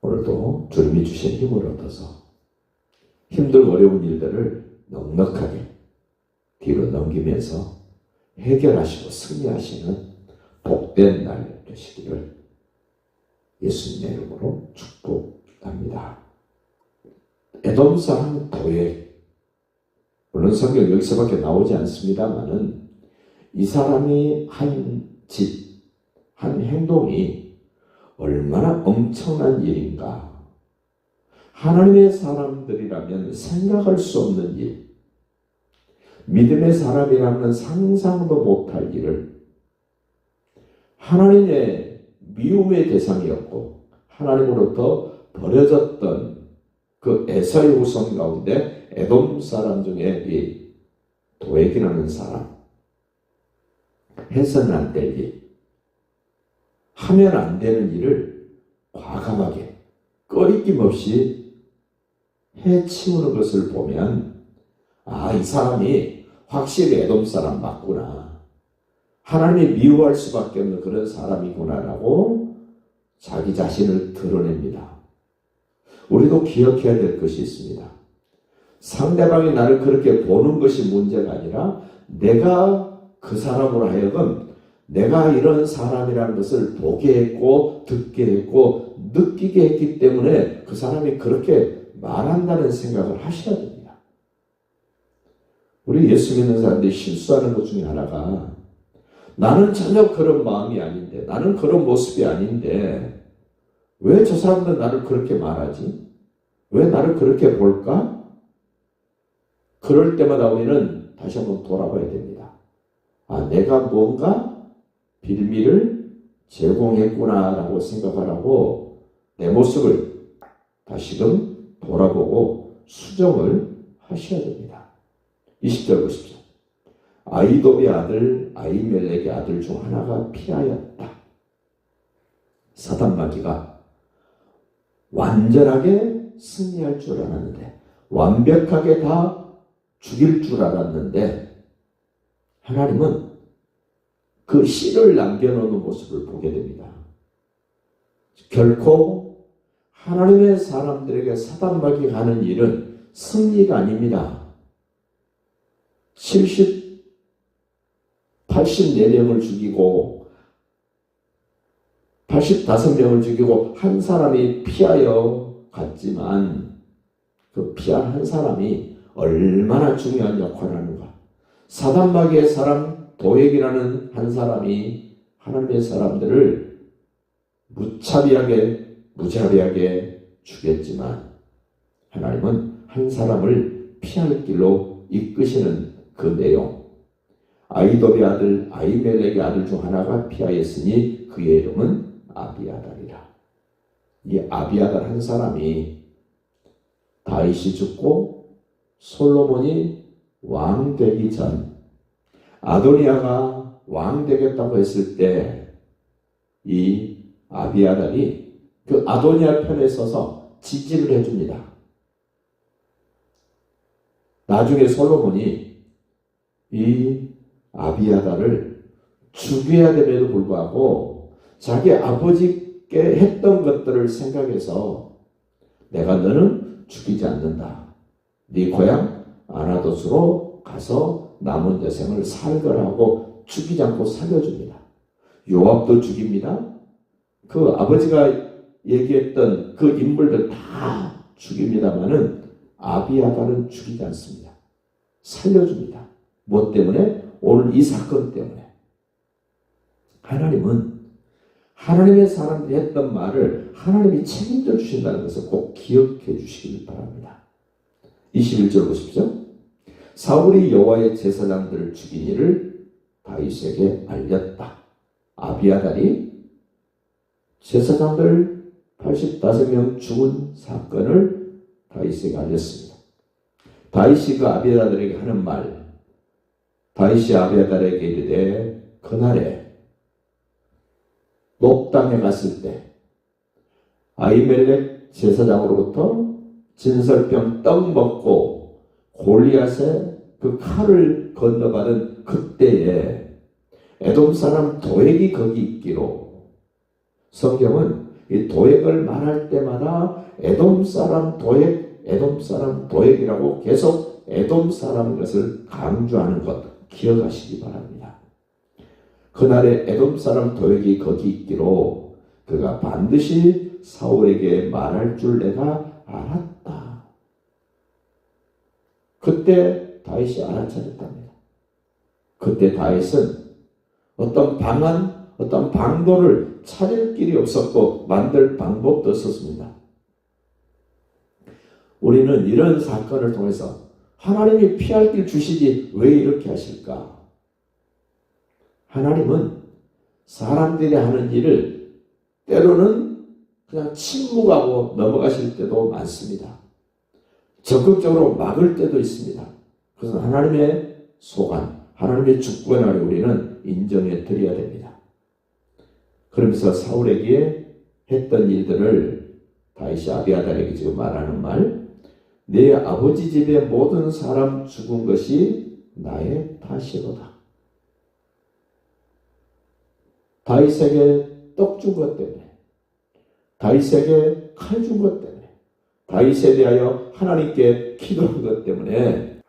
오늘도 주님이 주신 힘을 얻어서 힘들고 어려운 일들을 넉넉하게 뒤로 넘기면서 해결하시고 승리하시는 복된 날 되시기를 예수님의 이름으로 축복합니다. 에돔 사람 도액, 물론 성경 여기서밖에 나오지 않습니다만은 이 사람이 한 짓, 한 행동이 얼마나 엄청난 일인가. 하나님의 사람들이라면 생각할 수 없는 일, 믿음의 사람이라면 상상도 못할 일을 하나님의 미움의 대상이었고 하나님으로부터 버려졌던 그 에사의 후손 가운데 에돔 사람 중에 이 도액이라는 사람, 해서는 안 될 일, 하면 안 되는 일을 과감하게 꺼리낌 없이 해치우는 것을 보면 이 사람이 확실히 에돔 사람 맞구나. 하나님이 미워할 수밖에 없는 그런 사람이구나라고 자기 자신을 드러냅니다. 우리도 기억해야 될 것이 있습니다. 상대방이 나를 그렇게 보는 것이 문제가 아니라 내가 그 사람으로 하여금 내가 이런 사람이라는 것을 보게 했고 듣게 했고 느끼게 했기 때문에 그 사람이 그렇게 말한다는 생각을 하셔야 됩니다. 우리 예수 믿는 사람들이 실수하는 것 중에 하나가 나는 전혀 그런 마음이 아닌데 나는 그런 모습이 아닌데 왜 저 사람들은 나를 그렇게 말하지? 왜 나를 그렇게 볼까? 그럴 때마다 우리는 다시 한번 돌아봐야 됩니다. 내가 뭔가 빌미를 제공했구나라고 생각하라고 내 모습을 다시금 돌아보고 수정을 하셔야 됩니다. 20절 보십시오. 아이돔의 아들 아히멜렉의 아들 중 하나가 피하였다. 사단마귀가 완전하게 승리할 줄 알았는데 완벽하게 다 죽일 줄 알았는데 하나님은 그 씨를 남겨놓는 모습을 보게 됩니다. 결코 하나님의 사람들에게 사단마귀가 하는 일은 승리가 아닙니다. 84명을 죽이고 85명을 죽이고 한 사람이 피하여 갔지만 그 피한 한 사람이 얼마나 중요한 역할을 하는가. 사단마귀의 사람 도액이라는 한 사람이 하나님의 사람들을 무자비하게 죽였지만 하나님은 한 사람을 피할 길로 이끄시는 그 내용. 아이돔의 아들 아히멜렉의 아들 중 하나가 피하였으니 그의 이름은 아비아달이라. 이 아비아달 한 사람이 다윗이 죽고 솔로몬이 왕 되기 전 아도니아가 왕 되겠다고 했을 때 이 아비아달이 그 아도니아 편에 서서 지지를 해줍니다. 나중에 솔로몬이 이 아비아달을 죽여야 됨에도 불구하고 자기 아버지께 했던 것들을 생각해서 내가 너는 죽이지 않는다. 네 고향 아나돗으로 가서 남은 여생을 살거라고 죽이지 않고 살려줍니다. 요압도 죽입니다. 그 아버지가 얘기했던 그 인물들 다 죽입니다만은 아비아달은 죽이지 않습니다. 살려줍니다. 뭐 때문에? 오늘 이 사건 때문에. 하나님은 하나님의 사람들이 했던 말을 하나님이 책임져 주신다는 것을 꼭 기억해 주시길 바랍니다. 21절 보십시오. 사울이 여호와의 제사장들을 죽인 일을 다윗에게 알렸다. 아비아달이 제사장들 85명 죽은 사건을 다윗에게 알렸습니다. 다윗이 그 아비아달에게 하는 말, 다윗이 아비아달에게 이르되 그날에 녹당에 갔을 때 아히멜렉 제사장으로부터 진설병 떡 먹고 골리앗의 그 칼을 건너받은 그때에 에돔 사람 도액이 거기 있기로 성경은 이 도액을 말할 때마다 에돔 사람 도액이라고 계속 에돔 사람인 것을 강조하는 것 기억하시기 바랍니다. 그날에 에돔 사람 도액이 거기 있기로 그가 반드시 사울에게 말할 줄 내가 알았다. 그때 다윗이 알아차렸답니다. 그때 다윗은 어떤 방안, 어떤 방도를 찾을 길이 없었고 만들 방법도 없었습니다. 우리는 이런 사건을 통해서 하나님이 피할 길 주시지 왜 이렇게 하실까? 하나님은 사람들이 하는 일을 때로는 그냥 침묵하고 넘어가실 때도 많습니다. 적극적으로 막을 때도 있습니다. 그래서 하나님의 소관, 하나님의 주권을 우리는 인정해 드려야 됩니다. 그러면서 사울에게 했던 일들을 다윗이 아비아달에게 지금 말하는 말, 내 아버지 집의 모든 사람 죽은 것이 나의 탓이로다. 다윗에게 떡 준 것 때문에, 다윗에게 칼 준 것 때문에, 다윗에 대하여 하나님께 기도한 것 때문에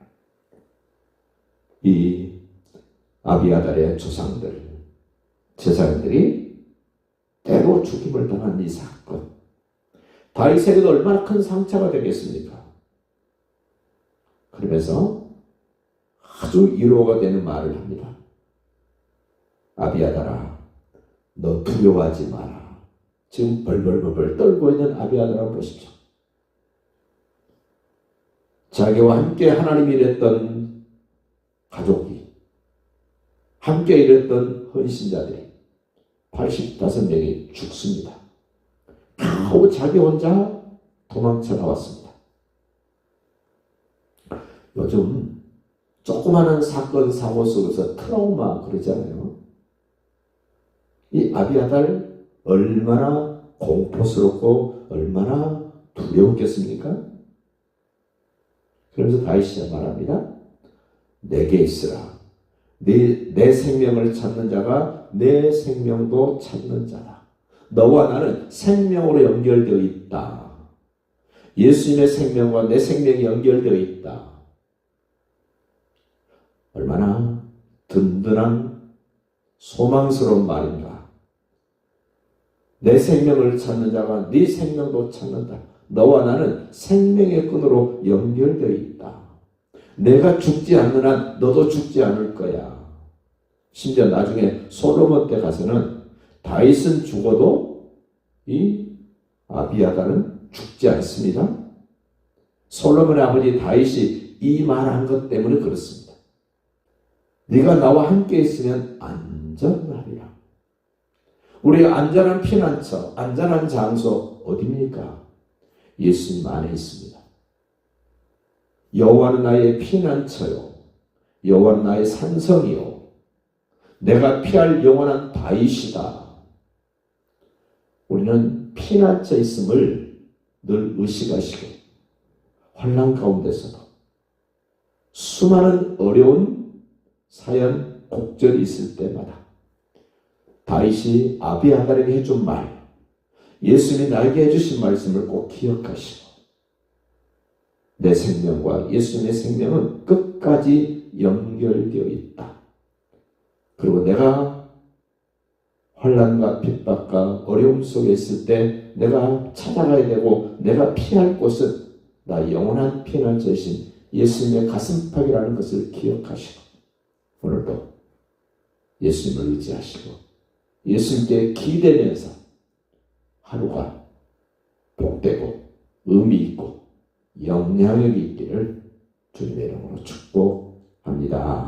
이 아비아달의 조상들, 제사장들이 때로 죽임을 당한 이 사건, 다윗에게도 얼마나 큰 상처가 되겠습니까? 그러면서 아주 위로가 되는 말을 합니다. 아비아달아, 너 두려워하지 마라. 지금 벌벌벌 떨고 있는 아비아달을 보십시오. 자기와 함께 하나님이 일했던 가족이, 함께 일했던 헌신자들이 85명이 죽습니다. 겨우 자기 혼자 도망쳐 나왔습니다. 요즘 조그마한 사건, 사고 속에서 트라우마 그러잖아요. 이 아비아달 얼마나 공포스럽고 얼마나 두려웠겠습니까? 그러면서 다윗이 말합니다. 내게 있으라. 내 생명을 찾는 자가 내 생명도 찾는 자다. 너와 나는 생명으로 연결되어 있다. 예수님의 생명과 내 생명이 연결되어 있다. 얼마나 든든한 소망스러운 말인가. 내 생명을 찾는 자가 네 생명도 찾는다. 너와 나는 생명의 끈으로 연결되어 있다. 내가 죽지 않는 한 너도 죽지 않을 거야. 심지어 나중에 솔로몬 때 가서는 다윗은 죽어도 이 아비아달은 죽지 않습니다. 솔로몬의 아버지 다윗이 이 말한 것 때문에 그렇습니다. 네가 나와 함께 있으면 안전하리라. 우리가 안전한 피난처, 안전한 장소 어디입니까? 예수님 안에 있습니다. 여호와는 나의 피난처요, 여호와는 나의 산성이요, 내가 피할 영원한 바위시다. 우리는 피난처에 있음을 늘 의식하시고 환난 가운데서도 수많은 어려운 사연, 곡절이 있을 때마다 다윗이 아비아달에게 해준 말, 예수님이 나에게 해주신 말씀을 꼭 기억하시고 내 생명과 예수님의 생명은 끝까지 연결되어 있다. 그리고 내가 환난과 핍박과 어려움 속에 있을 때 내가 찾아가야 되고 내가 피할 곳은 나 영원한 피난처이신 예수님의 가슴팍이라는 것을 기억하시고 오늘도 예수님을 의지하시고 예수님께 기대면서 하루가 복되고 의미 있고 영향력이 있기를 주님의 이름으로 축복합니다.